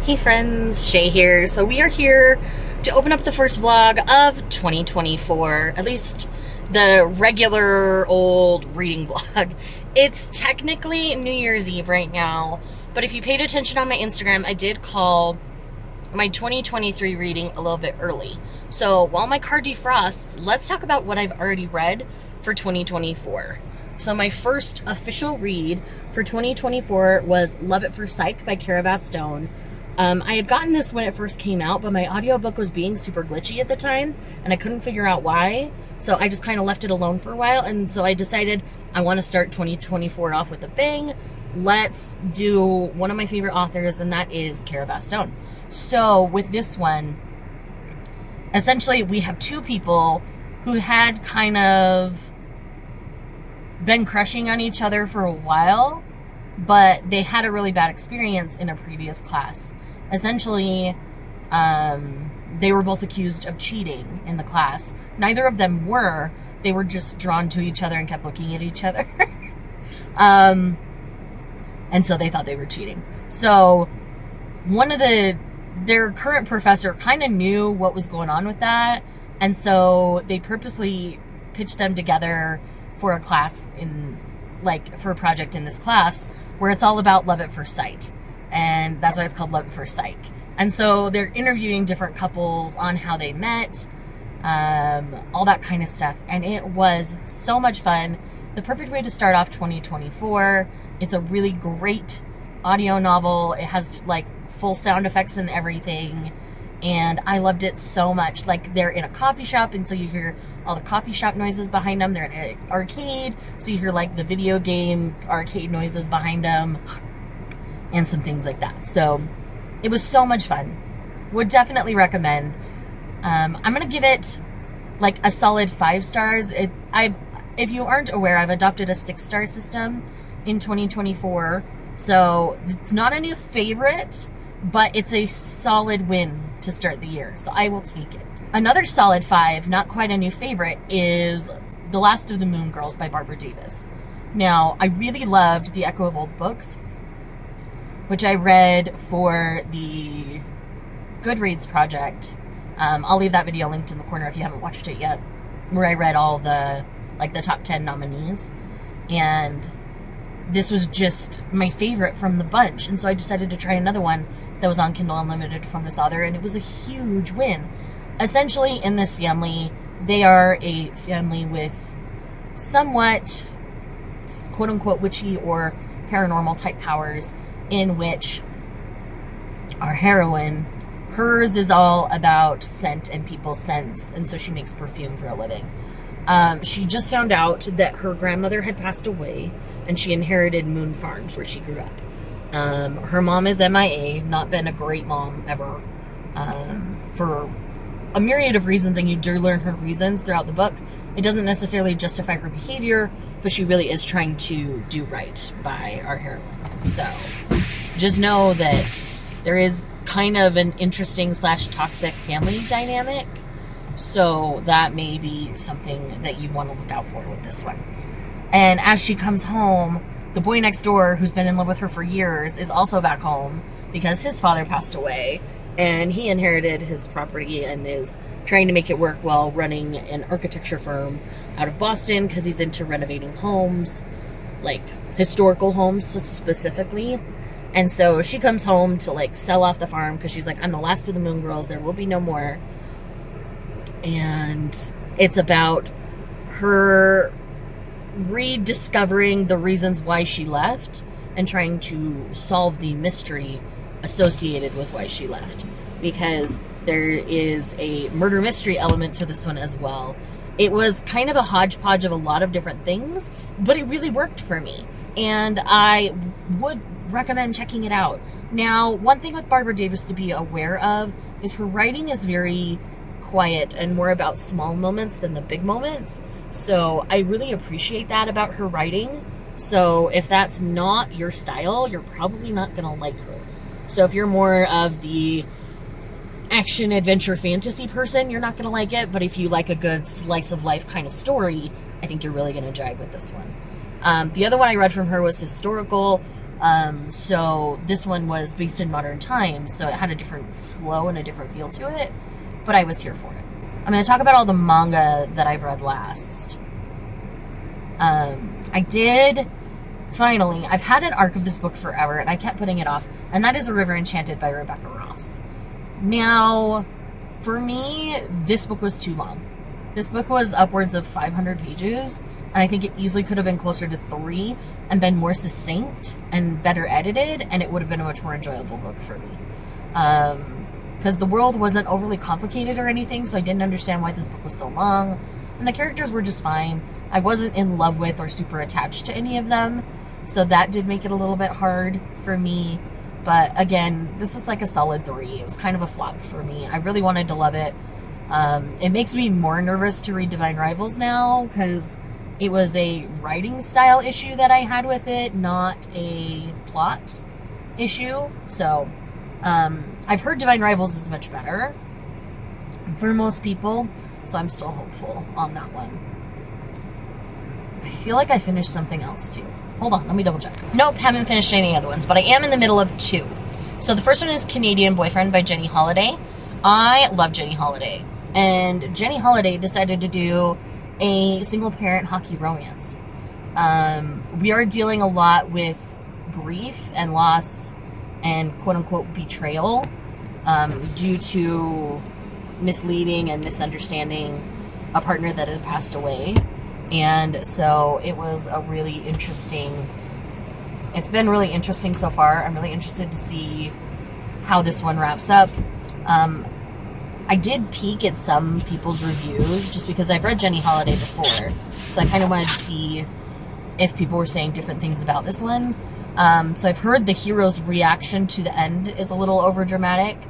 Hey friends, Shay here. So we are here to open up the first vlog of 2024, at least the regular old reading vlog. It's technically New Year's Eve right now, but if you paid attention on my Instagram, I did call my 2023 reading a little bit early. So while my car defrosts, let's talk about what I've already read for 2024. So my first official read for 2024 was Love at First Psych by Cara Stone. I had gotten this when it first came out, but my audiobook was being super glitchy at the time, and I couldn't figure out why. So I just kind of left it alone for a while, and so I decided I want to start 2024 off with a bang. Let's do one of my favorite authors, and that is Cara Stone. So with this one, essentially we have two people who had kind of been crushing on each other for a while, but they had a really bad experience in a previous class. Essentially, they were both accused of cheating in the class. Neither of them were. They were just drawn to each other and kept looking at each other. And so they thought they were cheating. So their current professor kind of knew what was going on with that. And so they purposely pitched them together for a class for a project in this class where it's all about love at first sight. And that's why it's called Love at First Psych. And so they're interviewing different couples on how they met, all that kind of stuff. And it was so much fun. The perfect way to start off 2024. It's a really great audio novel. It has like full sound effects and everything. And I loved it so much. Like, they're in a coffee shop, and so you hear all the coffee shop noises behind them. They're in an arcade, so you hear like the video game arcade noises behind them and some things like that. So it was so much fun. Would definitely recommend. I'm gonna give it like a solid 5 stars. If you aren't aware, I've adopted a 6-star system in 2024. So it's not a new favorite, but it's a solid win to start the year, so I will take it. Another solid 5, not quite a new favorite, is The Last of the Moon Girls by Barbara Davis. Now, I really loved The Echo of Old Books, which I read for the Goodreads project. I'll leave that video linked in the corner if you haven't watched it yet, where I read all the top 10 nominees. And this was just my favorite from the bunch, and so I decided to try another one that was on Kindle Unlimited from this author, and it was a huge win. Essentially, in this family, they are a family with somewhat quote-unquote witchy or paranormal type powers, in which our heroine, hers is all about scent and people's scents, and so she makes perfume for a living. She just found out that her grandmother had passed away, and she inherited Moon Farms, where she grew up. Her mom is MIA, not been a great mom ever, for a myriad of reasons, and you do learn her reasons throughout the book. It doesn't necessarily justify her behavior, but she really is trying to do right by our heroine. So just know that there is kind of an interesting / toxic family dynamic, so that may be something that you want to look out for with this one. And as she comes home, the boy next door, who's been in love with her for years, is also back home because his father passed away, and he inherited his property and is trying to make it work while running an architecture firm out of Boston because he's into renovating homes, like historical homes specifically. And so she comes home to sell off the farm because she's like, I'm the last of the Moon Girls, there will be no more. And it's about her rediscovering the reasons why she left and trying to solve the mystery associated with why she left, because there is a murder mystery element to this one as well. It was kind of a hodgepodge of a lot of different things, but it really worked for me, and I would recommend checking it out. Now, one thing with Barbara Davis to be aware of is her writing is very quiet and more about small moments than the big moments. So I really appreciate that about her writing. So if that's not your style, you're probably not going to like her. So if you're more of the action, adventure, fantasy person, you're not going to like it. But if you like a good slice of life kind of story, I think you're really going to jive with this one. The other one I read from her was historical, So this one was based in modern times, so it had a different flow and a different feel to it, but I was here for it. I'm going to talk about all the manga that I've read last. I did, finally, I've had an arc of this book forever, and I kept putting it off, and that is A River Enchanted by Rebecca Ross. Now, for me, this book was too long. This book was upwards of 500 pages, and I think it easily could have been closer to 3 and been more succinct and better edited, and it would have been a much more enjoyable book for me. Because the world wasn't overly complicated or anything, so I didn't understand why this book was so long, and the characters were just fine. I wasn't in love with or super attached to any of them, so that did make it a little bit hard for me. But again, this is like a solid 3. It was kind of a flop for me. I really wanted to love it. It makes me more nervous to read Divine Rivals now, because it was a writing style issue that I had with it, not a plot issue. So, I've heard Divine Rivals is much better for most people, so I'm still hopeful on that one. I feel like I finished something else too. Hold on, let me double check. Nope, haven't finished any other ones, but I am in the middle of 2. So the first one is Canadian Boyfriend by Jenny Holiday. I love Jenny Holiday. And Jenny Holiday decided to do a single-parent hockey romance. We are dealing a lot with grief and loss and quote-unquote betrayal due to misleading and misunderstanding a partner that had passed away. And so it was a really interesting, it's been really interesting so far. I'm really interested to see how this one wraps up. I did peek at some people's reviews just because I've read Jenny Holiday before. So I kind of wanted to see if people were saying different things about this one. So I've heard the hero's reaction to the end is a little overdramatic,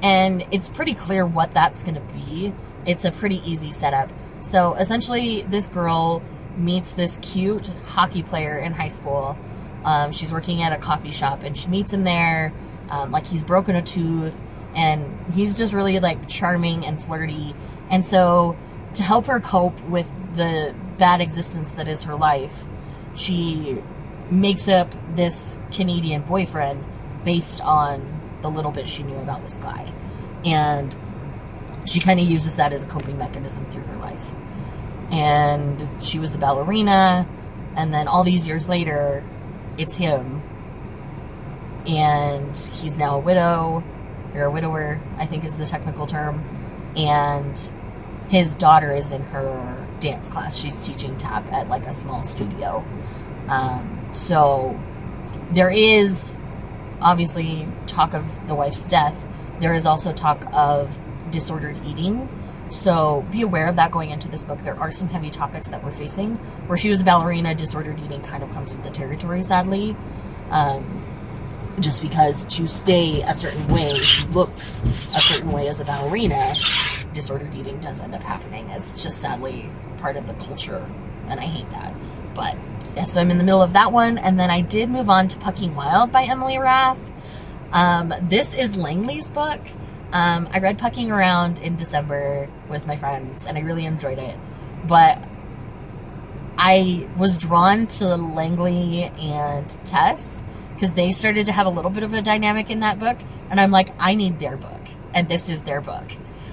and it's pretty clear what that's going to be. It's a pretty easy setup. So essentially, this girl meets this cute hockey player in high school. She's working at a coffee shop, and she meets him there. Like, he's broken a tooth, and he's just really, like, charming and flirty. And so, to help her cope with the bad existence that is her life, she makes up this Canadian boyfriend based on the little bit she knew about this guy. And she kind of uses that as a coping mechanism through her life. And she was a ballerina, and then all these years later, it's him. And he's now a widow, or a widower, I think is the technical term. And his daughter is in her dance class. She's teaching tap at like a small studio. So there is obviously talk of the wife's death. There is also talk of disordered eating. So be aware of that going into this book. There are some heavy topics that we're facing. Where she was a ballerina, disordered eating kind of comes with the territory, sadly. Just because to stay a certain way, to look a certain way as a ballerina, disordered eating does end up happening. It's just sadly part of the culture, and I hate that. But yeah, so I'm in the middle of that one, and then I did move on to Pucking Wild by Emily Rath. This is Langley's book. I read Pucking Around in December with my friends, and I really enjoyed it. But I was drawn to Langley and Tess because they started to have a little bit of a dynamic in that book, and I'm like, I need their book, and this is their book.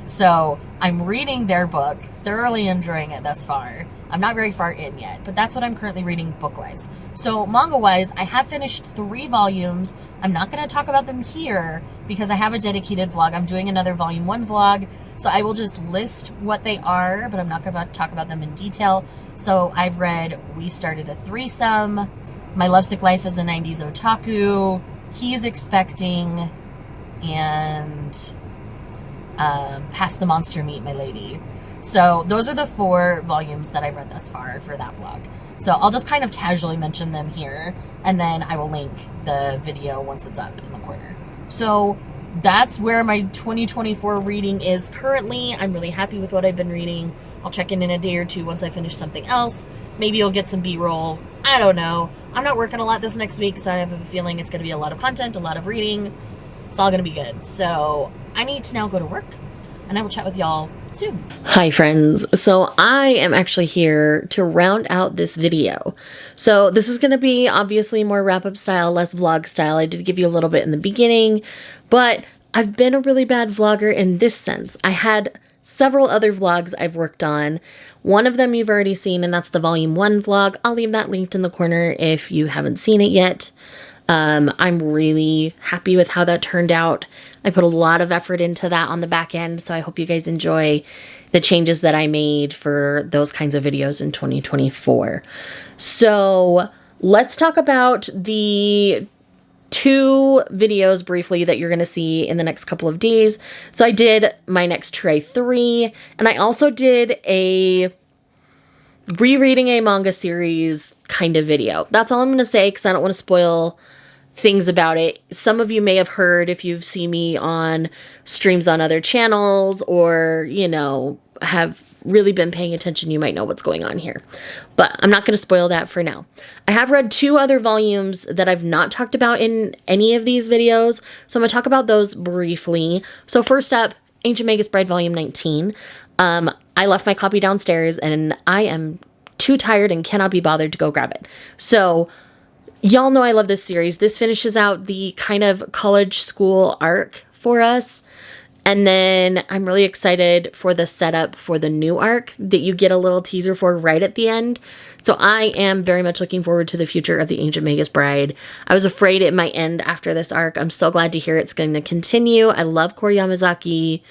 So I'm reading their book, thoroughly enjoying it thus far. I'm not very far in yet, but that's what I'm currently reading book-wise. So manga-wise, I have finished 3 volumes. I'm not going to talk about them here because I have a dedicated vlog. I'm doing another volume 1 vlog, so I will just list what they are, but I'm not going to talk about them in detail. So I've read We Started a Threesome, My Lovesick Life as a 90s Otaku, He's Expecting, and Past the Monster Meet My Lady. So those are the 4 volumes that I've read thus far for that vlog. So I'll just kind of casually mention them here, and then I will link the video once it's up in the corner. So that's where my 2024 reading is currently. I'm really happy with what I've been reading. I'll check in a day or 2 once I finish something else. Maybe you'll get some B-roll. I don't know. I'm not working a lot this next week, so I have a feeling it's going to be a lot of content, a lot of reading. It's all going to be good. So I need to now go to work, and I will chat with y'all too. Hi friends, so I am actually here to round out this video. So this is going to be obviously more wrap-up style, less vlog style. I did give you a little bit in the beginning, but I've been a really bad vlogger in this sense. I had several other vlogs I've worked on. One of them you've already seen, and that's the volume 1 vlog. I'll leave that linked in the corner if you haven't seen it yet. I'm really happy with how that turned out. I put a lot of effort into that on the back end, so I hope you guys enjoy the changes that I made for those kinds of videos in 2024. So let's talk about the 2 videos briefly that you're going to see in the next couple of days. So I did my next try 3, and I also did a rereading a manga series kind of video. That's all I'm going to say because I don't want to spoil things about it. Some of you may have heard if you've seen me on streams on other channels or, you know, have really been paying attention, you might know what's going on here. But I'm not going to spoil that for now. I have read 2 other volumes that I've not talked about in any of these videos, so I'm going to talk about those briefly. So first up, Ancient Magus Bride Volume 19. I left my copy downstairs and I am too tired and cannot be bothered to go grab it. So y'all know I love this series. This finishes out the kind of college school arc for us. And then I'm really excited for the setup for the new arc that you get a little teaser for right at the end. So I am very much looking forward to the future of the Ancient Magus Bride. I was afraid it might end after this arc. I'm so glad to hear it's going to continue. I love Kore Yamazaki,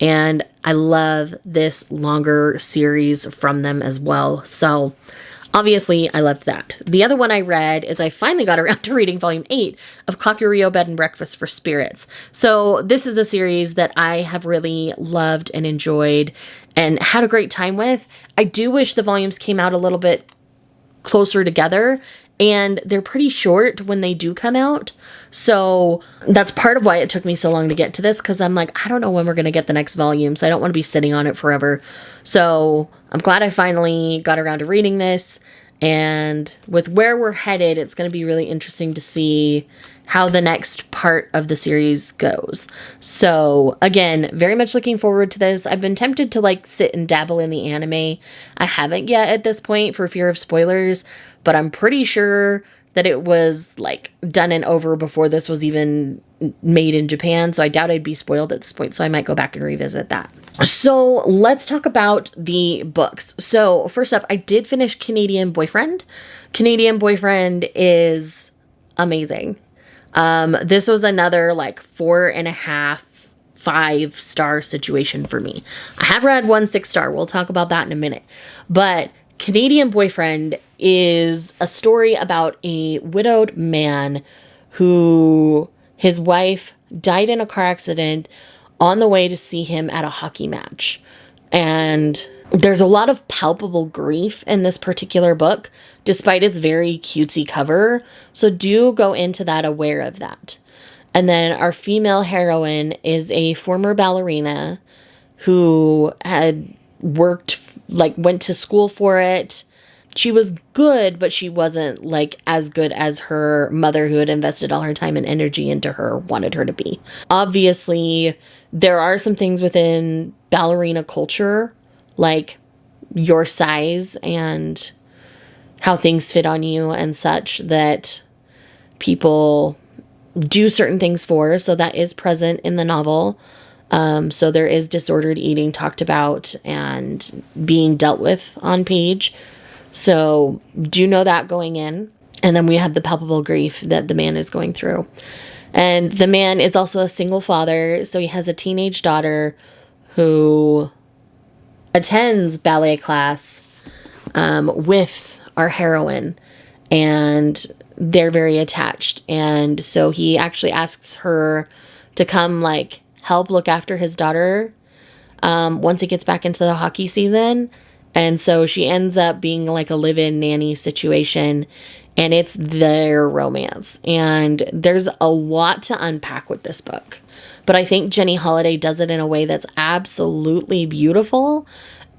and I love this longer series from them as well. So obviously, I loved that. The other one I read is I finally got around to reading Volume 8 of Kakuryou Bed and Breakfast for Spirits. So this is a series that I have really loved and enjoyed and had a great time with. I do wish the volumes came out a little bit closer together, and they're pretty short when they do come out. So that's part of why it took me so long to get to this, because I'm like, I don't know when we're going to get the next volume, so I don't want to be sitting on it forever. So I'm glad I finally got around to reading this, and with where we're headed, it's going to be really interesting to see how the next part of the series goes. So again, very much looking forward to this. I've been tempted to like sit and dabble in the anime. I haven't yet at this point for fear of spoilers, but I'm pretty sure that it was like done and over before this was even made in Japan. So I doubt I'd be spoiled at this point. So I might go back and revisit that. So let's talk about the books. So first up, I did finish Canadian Boyfriend. Canadian Boyfriend is amazing. This was another like 4.5, 5-star situation for me. I have read 1 6-star. We'll talk about that in a minute. But Canadian Boyfriend is a story about a widowed man who his wife died in a car accident on the way to see him at a hockey match. And there's a lot of palpable grief in this particular book, despite its very cutesy cover. So do go into that aware of that. And then our female heroine is a former ballerina who had worked, like went to school for it. She was good, but she wasn't like as good as her mother, who had invested all her time and energy into her, wanted her to be. Obviously, there are some things within ballerina culture, like your size and how things fit on you and such, that people do certain things for. So that is present in the novel. So there is disordered eating talked about and being dealt with on page. So do know that going in. And then we have the palpable grief that the man is going through. And the man is also a single father. So he has a teenage daughter who attends ballet class with our heroine. And they're very attached. And so he actually asks her to come like help look after his daughter once he gets back into the hockey season. And so she ends up being like a live-in nanny situation, and it's their romance. And there's a lot to unpack with this book. But I think Jenny Holiday does it in a way that's absolutely beautiful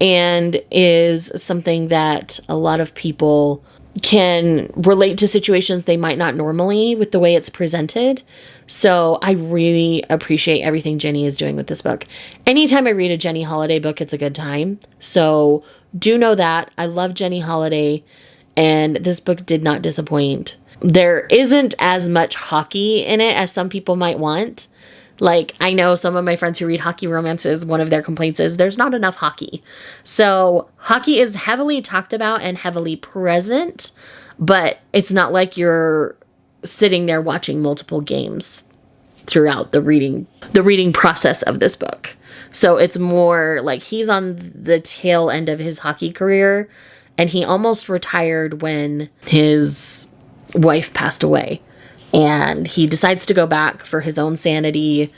and is something that a lot of people can relate to situations they might not normally with the way it's presented. So I really appreciate everything Jenny is doing with this book. Anytime I read a Jenny Holiday book, it's a good time. So do know that. I love Jenny Holiday, and this book did not disappoint. There isn't as much hockey in it as some people might want. Like, I know some of my friends who read hockey romances, one of their complaints is there's not enough hockey. So hockey is heavily talked about and heavily present, but it's not like you're sitting there watching multiple games throughout the reading process of this book. So it's more like he's on the tail end of his hockey career, and he almost retired when his wife passed away, and he decides to go back for his own sanity.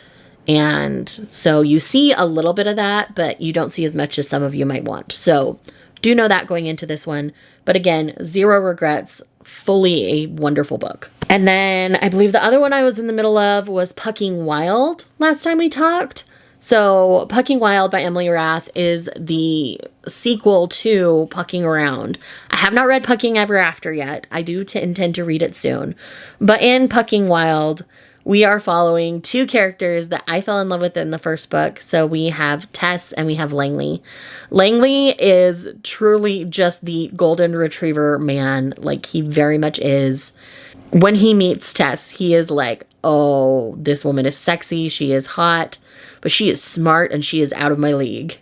And so you see a little bit of that, but you don't see as much as some of you might want. So do know that going into this one. But again, zero regrets, fully a wonderful book. And then I believe the other one I was in the middle of was Pucking Wild last time we talked. So Pucking Wild by Emily Rath is the sequel to Pucking Around. I have not read Pucking Ever After yet. I do intend to read it soon. But in Pucking Wild, we are following two characters that I fell in love with in the first book. So we have Tess and we have Langley. Langley is truly just the golden retriever man. Like, he very much is. When he meets Tess, he is like, oh, this woman is sexy. She is hot, but she is smart and she is out of my league.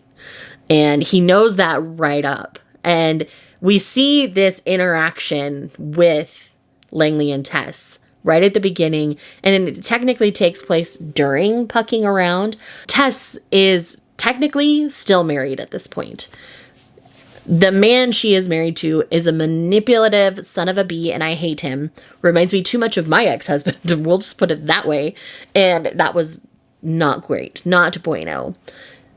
And he knows that right up. And we see this interaction with Langley and Tess right at the beginning, and it technically takes place during Pucking Around. Tess is technically still married at this point. The man she is married to is a manipulative son of a bee, and I hate him. Reminds me too much of my ex-husband, we'll just put it that way. And that was not great, not bueno.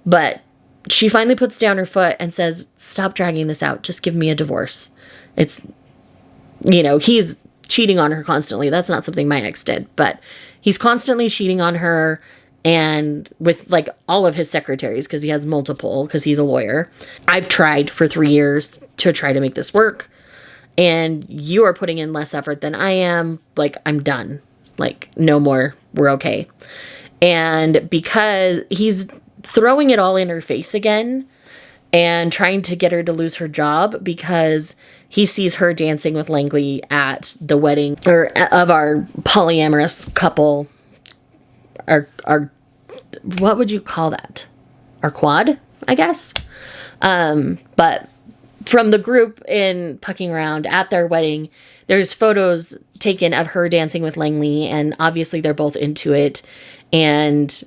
But she finally puts down her foot and says, stop dragging this out, just give me a divorce. It's, he's cheating on her constantly. That's not something my ex did, but he's constantly cheating on her, and with like all of his secretaries, because he has multiple, because he's a lawyer. I've tried for 3 years to try to make this work, and you are putting in less effort than I am. Like, I'm done. Like, no more. We're okay. And because he's throwing it all in her face again and trying to get her to lose her job because he sees her dancing with Langley at the wedding of our polyamorous couple. Our what would you call that? Our quad, I guess. But from the group in Pucking Around at their wedding, there's photos taken of her dancing with Langley, and obviously they're both into it. And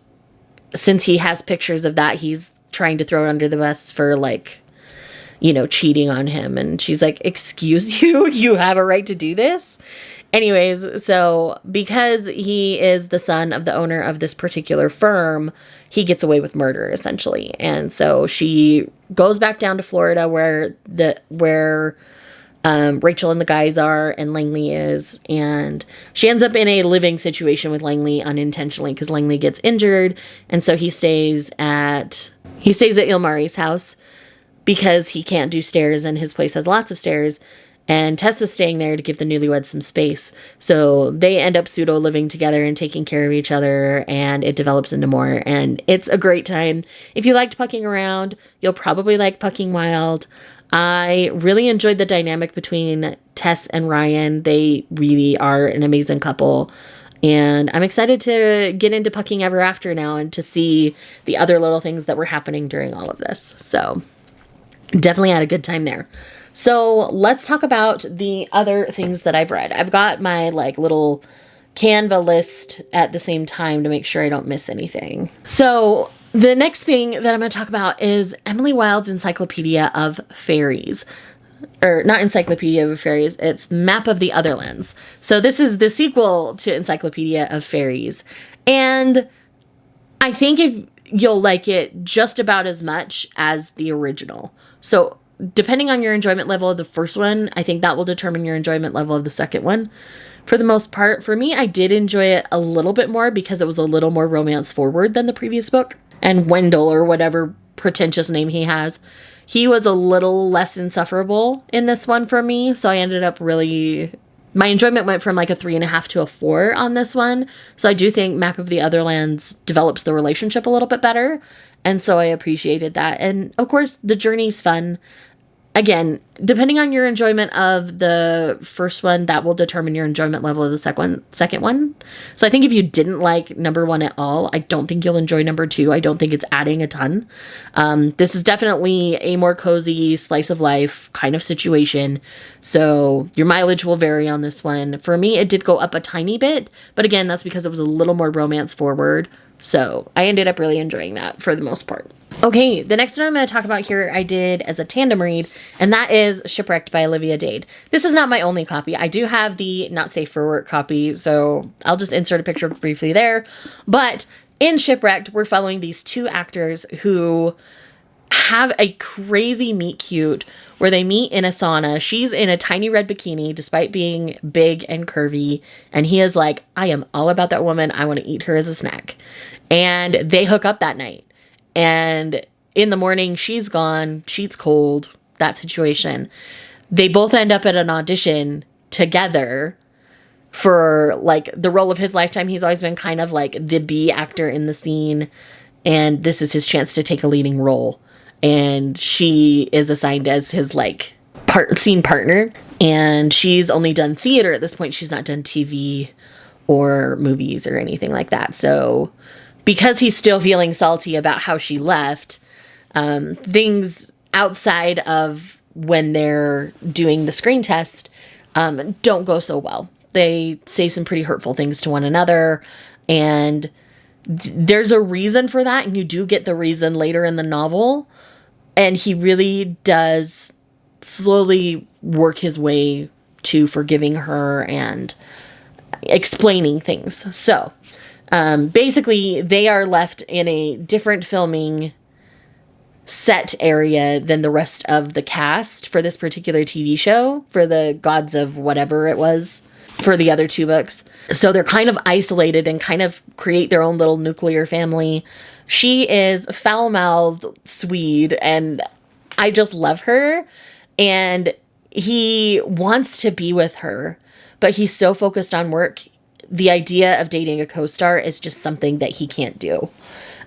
since he has pictures of that, he's trying to throw it under the bus for, like, cheating on him. And she's like, excuse you? You have a right to do this? Anyways, so because he is the son of the owner of this particular firm, he gets away with murder, essentially. And so she goes back down to Florida where Rachel and the guys are, and Langley is, and she ends up in a living situation with Langley unintentionally because Langley gets injured, and so he stays at Ilmari's house because he can't do stairs and his place has lots of stairs. And Tess was staying there to give the newlyweds some space. So they end up pseudo living together and taking care of each other, and it develops into more. And it's a great time. If you liked Pucking Around, you'll probably like Pucking Wild. I really enjoyed the dynamic between Tess and Ryan. They really are an amazing couple. And I'm excited to get into Pucking Ever After now and to see the other little things that were happening during all of this. So definitely had a good time there. So let's talk about the other things that I've read. I've got my little Canva list at the same time to make sure I don't miss anything. So the next thing that I'm going to talk about is Emily Wilde's Encyclopedia of Fairies. Or not Encyclopedia of Fairies, it's Map of the Otherlands. So this is the sequel to Encyclopedia of Fairies. And I think you'll like it just about as much as the original. So depending on your enjoyment level of the first one, I think that will determine your enjoyment level of the second one. For the most part, for me, I did enjoy it a little bit more because it was a little more romance forward than the previous book. And Wendell, or whatever pretentious name he has, he was a little less insufferable in this one for me. So I ended up really my enjoyment went from like a 3.5 to a 4 on this one. So I do think Map of the Otherlands develops the relationship a little bit better. And so I appreciated that. And of course, the journey's fun. Again, depending on your enjoyment of the first one, that will determine your enjoyment level of the second one. So I think if you didn't like number 1 at all, I don't think you'll enjoy number 2. I don't think it's adding a ton. This is definitely a more cozy slice of life kind of situation. So your mileage will vary on this one. For me, it did go up a tiny bit, but again, that's because it was a little more romance forward. So I ended up really enjoying that for the most part. Okay, the next one I'm going to talk about here I did as a tandem read, and that is Shipwrecked by Olivia Dade. This is not my only copy. I do have the Not Safe for Work copy, so I'll just insert a picture briefly there. But in Shipwrecked, we're following these 2 actors who have a crazy meet cute where they meet in a sauna. She's in a tiny red bikini despite being big and curvy, and he is like, I am all about that woman. I want to eat her as a snack. And they hook up that night. And in the morning, she's gone, she's cold, that situation. They both end up at an audition together for like the role of his lifetime. He's always been kind of like the B actor in the scene, and this is his chance to take a leading role. And she is assigned as his like scene partner, and she's only done theater at this point. She's not done TV or movies or anything like that. So because he's still feeling salty about how she left, things outside of when they're doing the screen test don't go so well. They say some pretty hurtful things to one another, and there's a reason for that, and you do get the reason later in the novel, and he really does slowly work his way to forgiving her and explaining things. So basically, they are left in a different filming set area than the rest of the cast for this particular TV show, for the Gods of whatever it was, for the other 2 books. So they're kind of isolated and kind of create their own little nuclear family. She is foul-mouthed Swede, and I just love her. And he wants to be with her, but he's so focused on work. The idea of dating a co-star is just something that he can't do.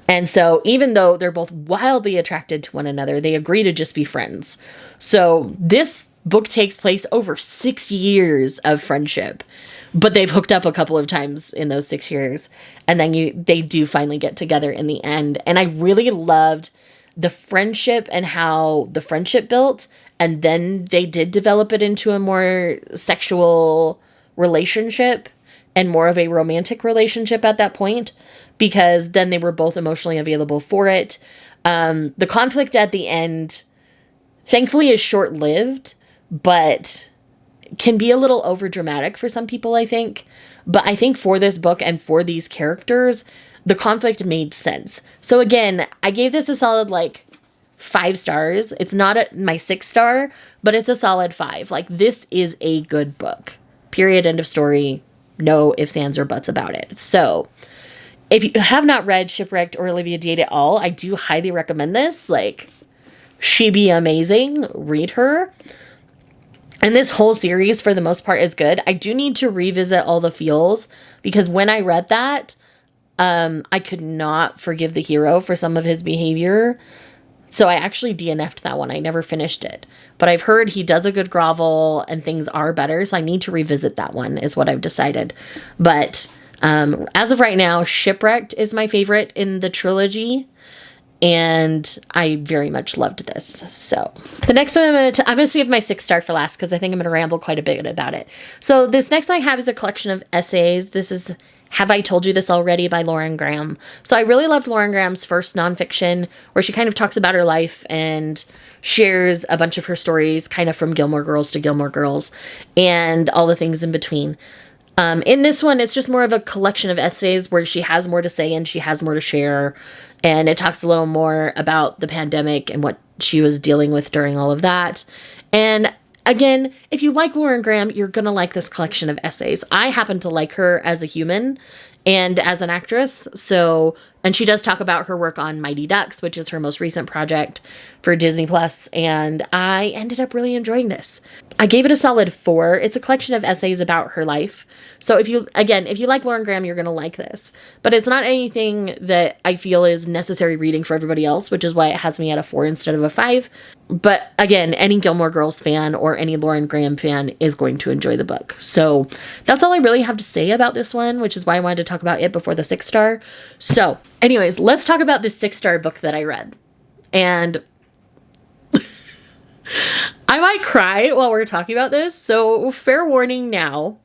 And so even though they're both wildly attracted to one another, they agree to just be friends. So this book takes place over 6 years of friendship, but they've hooked up a couple of times in those 6 years. And then they do finally get together in the end. And I really loved the friendship and how the friendship built. And then they did develop it into a more sexual relationship and more of a romantic relationship at that point, because then they were both emotionally available for it. The conflict at the end, thankfully, is short-lived, but can be a little overdramatic for some people, I think. But I think for this book and for these characters, the conflict made sense. So again, I gave this a solid, 5 stars. It's not my 6 star, but it's a solid 5. This is a good book. Period. End of story. No ifs, ands, or buts about it. So if you have not read Shipwrecked or Olivia Dade at all, I do highly recommend this. She be amazing. Read her. And this whole series, for the most part, is good. I do need to revisit all the feels, because when I read that, I could not forgive the hero for some of his behavior. So I actually DNF'd that one. I never finished it. But I've heard he does a good grovel and things are better. So I need to revisit that one, is what I've decided. But as of right now, Shipwrecked is my favorite in the trilogy. And I very much loved this. So the next one, I'm going to save my 6 star for last, because I think I'm going to ramble quite a bit about it. So this next one I have is a collection of essays. This is Have I Told You This Already by Lauren Graham. So I really loved Lauren Graham's first nonfiction, where she kind of talks about her life and shares a bunch of her stories, kind of from Gilmore Girls to Gilmore Girls and all the things in between. In this one, it's just more of a collection of essays where she has more to say and she has more to share. And it talks a little more about the pandemic and what she was dealing with during all of that. And again, if you like Lauren Graham, you're going to like this collection of essays. I happen to like her as a human and as an actress. So And she does talk about her work on Mighty Ducks, which is her most recent project for Disney Plus, and I ended up really enjoying this. I gave it a solid 4. It's a collection of essays about her life. So if you like Lauren Graham, you're going to like this. But it's not anything that I feel is necessary reading for everybody else, which is why it has me at a 4 instead of a 5. But again, any Gilmore Girls fan or any Lauren Graham fan is going to enjoy the book. So that's all I really have to say about this one, which is why I wanted to talk about it before the 6-star. So anyways, let's talk about this 6-star book that I read. And I might cry while we're talking about this, so fair warning now.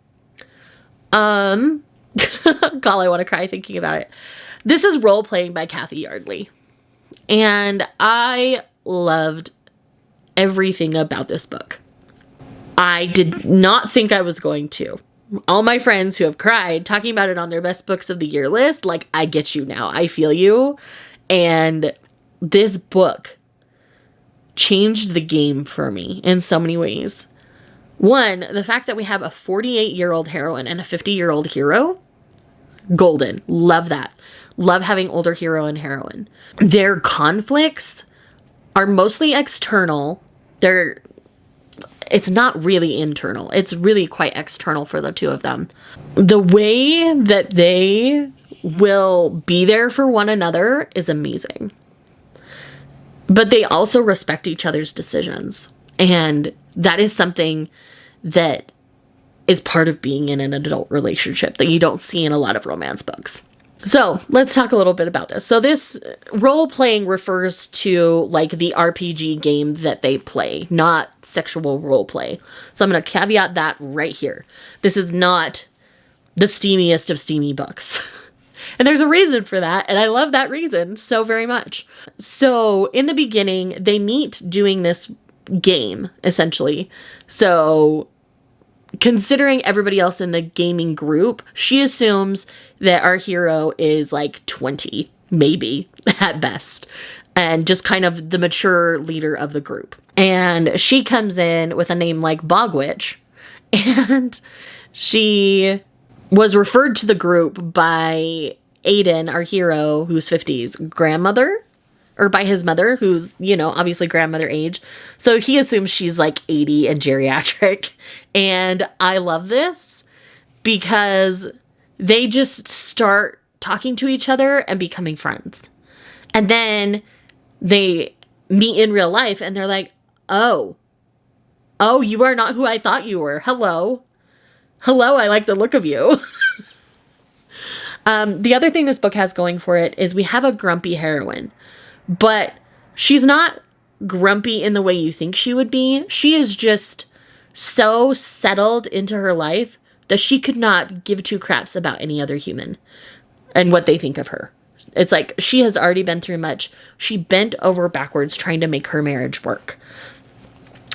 God, I want to cry thinking about it. This is Role Playing by Cathy Yardley. And I loved everything about this book. I did not think I was going to. All my friends who have cried talking about it on their best books of the year list, like, I get you now. I feel you. And this book changed the game for me in so many ways. One, the fact that we have a 48-year-old heroine and a 50-year-old hero, golden. Love that. Love having older hero and heroine. Their conflicts are mostly external. It's not really internal. It's really quite external for the two of them. The way that they will be there for one another is amazing. But they also respect each other's decisions. And that is something that is part of being in an adult relationship that you don't see in a lot of romance books. So let's talk a little bit about this. So this role playing refers to like the RPG game that they play, not sexual role play. So I'm going to caveat that right here. This is not the steamiest of steamy books. And there's a reason for that. And I love that reason so very much. So in the beginning, they meet doing this game, essentially. So considering everybody else in the gaming group, she assumes that our hero is like 20, maybe at best, and just kind of the mature leader of the group. And she comes in with a name like Bogwitch, and she was referred to the group by Aiden, our hero, who's 50's grandmother, or by his mother, who's, you know, obviously grandmother age. So he assumes she's like 80 and geriatric. And I love this because they just start talking to each other and becoming friends. And then they meet in real life and they're like, oh, you are not who I thought you were. Hello, I like the look of you. The other thing this book has going for it is we have a grumpy heroine. But she's not grumpy in the way you think she would be. She is just so settled into her life that she could not give two craps about any other human and what they think of her. It's like she has already been through much. She bent over backwards trying to make her marriage work.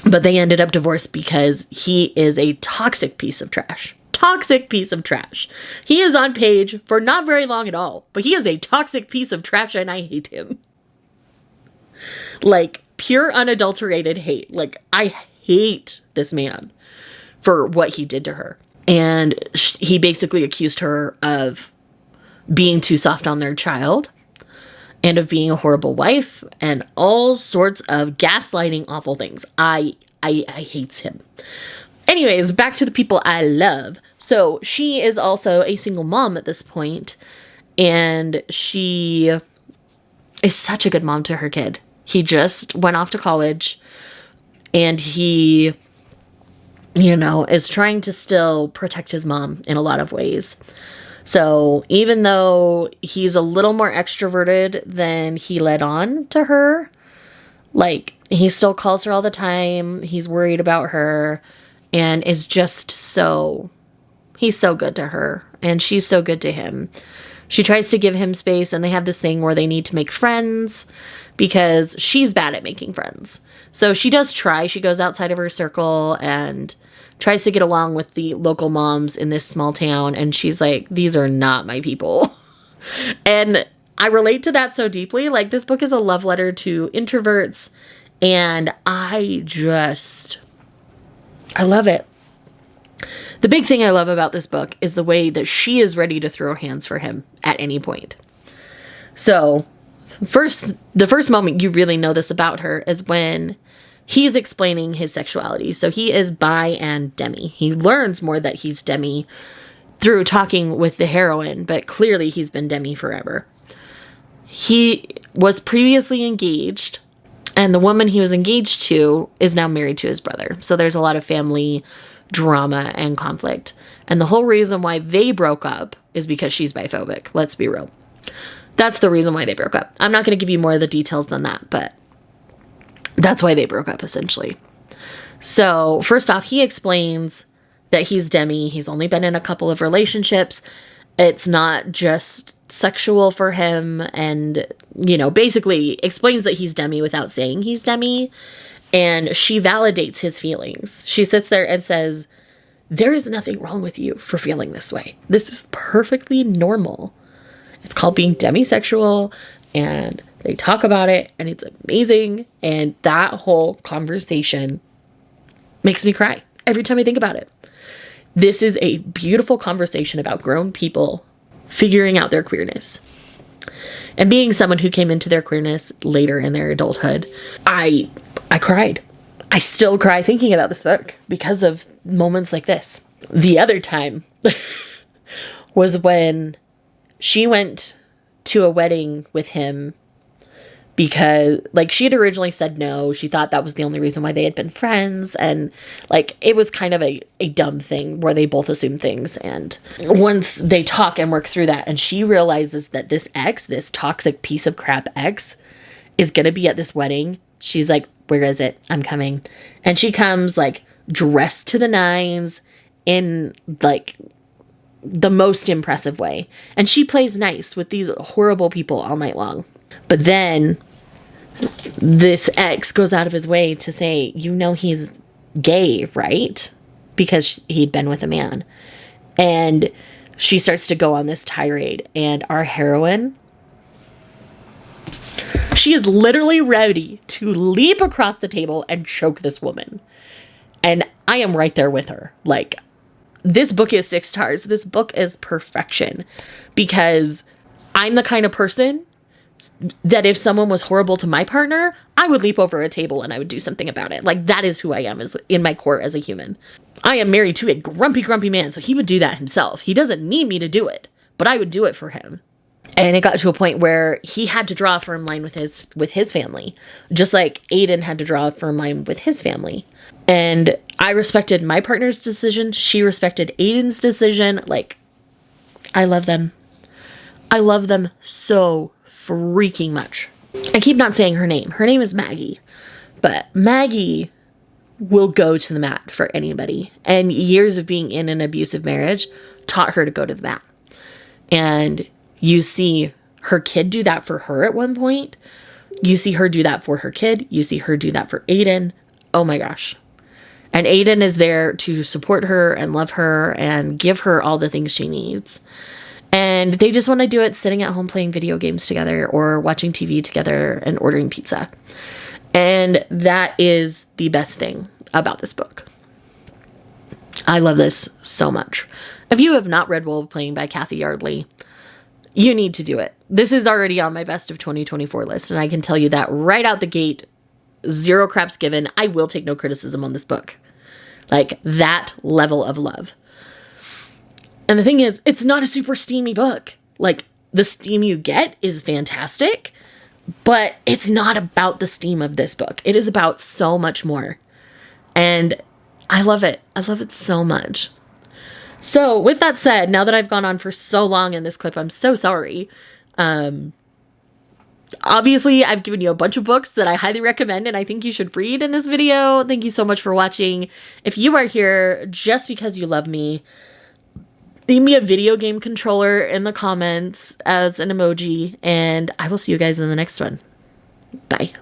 But they ended up divorced because he is a toxic piece of trash. Toxic piece of trash. He is on page for not very long at all, but he is a toxic piece of trash and I hate him. Like, pure unadulterated hate. Like, I hate this man for what he did to her. And he basically accused her of being too soft on their child and of being a horrible wife and all sorts of gaslighting awful things. I hate him. Anyways, back to the people I love. So she is also a single mom at this point, and she is such a good mom to her kid. He just went off to college, and he, you know, is trying to still protect his mom in a lot of ways. So even though he's a little more extroverted than he led on to her, like, he still calls her all the time. He's worried about her and is just he's so good to her, and she's so good to him. She tries to give him space, and they have this thing where they need to make friends because she's bad at making friends. So she does try. She goes outside of her circle and tries to get along with the local moms in this small town. And she's like, these are not my people. And I relate to that so deeply. Like, this book is a love letter to introverts. And I love it. The big thing I love about this book is the way that she is ready to throw hands for him at any point. So the first moment you really know this about her is when he's explaining his sexuality. So he is bi and demi. He learns more that he's demi through talking with the heroine, but clearly he's been demi forever. He was previously engaged, and the woman he was engaged to is now married to his brother. So there's a lot of family drama and conflict. And the whole reason why they broke up is because she's biphobic. Let's be real. That's the reason why they broke up. I'm not going to give you more of the details than that, but that's why they broke up, essentially. So first off, he explains that he's demi. He's only been in a couple of relationships. It's not just sexual for him, and, you know, basically explains that he's demi without saying he's demi. And she validates his feelings. She sits there and says, there is nothing wrong with you for feeling this way. This is perfectly normal. It's called being demisexual, and they talk about it, and it's amazing. And that whole conversation makes me cry every time I think about it. This is a beautiful conversation about grown people figuring out their queerness. And being someone who came into their queerness later in their adulthood, I cried. I still cry thinking about this book because of moments like this. The other time was when she went to a wedding with him because, like, she had originally said no. She thought that was the only reason why they had been friends. And, like, it was kind of a dumb thing where they both assume things. And once they talk and work through that, and she realizes that this ex, this toxic piece of crap ex, is going to be at this wedding, she's like, where is it? I'm coming. And she comes, like, dressed to the nines in, like, the most impressive way. And she plays nice with these horrible people all night long. But then this ex goes out of his way to say, you know, he's gay, right? Because he'd been with a man. And she starts to go on this tirade. And our heroine, she is literally ready to leap across the table and choke this woman. And I am right there with her. Like, this book is 6 stars. This book is perfection. Because I'm the kind of person that if someone was horrible to my partner, I would leap over a table and I would do something about it. Like, that is who I am as in my core as a human. I am married to a grumpy man, so he would do that himself. He doesn't need me to do it, but I would do it for him. And it got to a point where he had to draw a firm line with his family, just like Aiden had to draw a firm line with his family. And I respected my partner's decision. She respected Aiden's decision. Like, I love them. I love them so freaking much. I keep not saying her name. Her name is Maggie. But Maggie will go to the mat for anybody. And years of being in an abusive marriage taught her to go to the mat. And you see her kid do that for her at one point. You see her do that for her kid. You see her do that for Aiden. Oh my gosh. And Aiden is there to support her and love her and give her all the things she needs. And they just want to do it sitting at home playing video games together or watching TV together and ordering pizza. And that is the best thing about this book. I love this so much. If you have not read Role Playing by Cathy Yardley, you need to do it. This is already on my best of 2024 list, and I can tell you that right out the gate, 0 craps given. I will take no criticism on this book. Like, that level of love. And the thing is, it's not a super steamy book. Like, the steam you get is fantastic, but it's not about the steam of this book. It is about so much more. And I love it. I love it so much. So with that said, now that I've gone on for so long in this clip, I'm so sorry. Obviously, I've given you a bunch of books that I highly recommend and I think you should read in this video. Thank you so much for watching. If you are here just because you love me, leave me a video game controller in the comments as an emoji, and I will see you guys in the next one. Bye.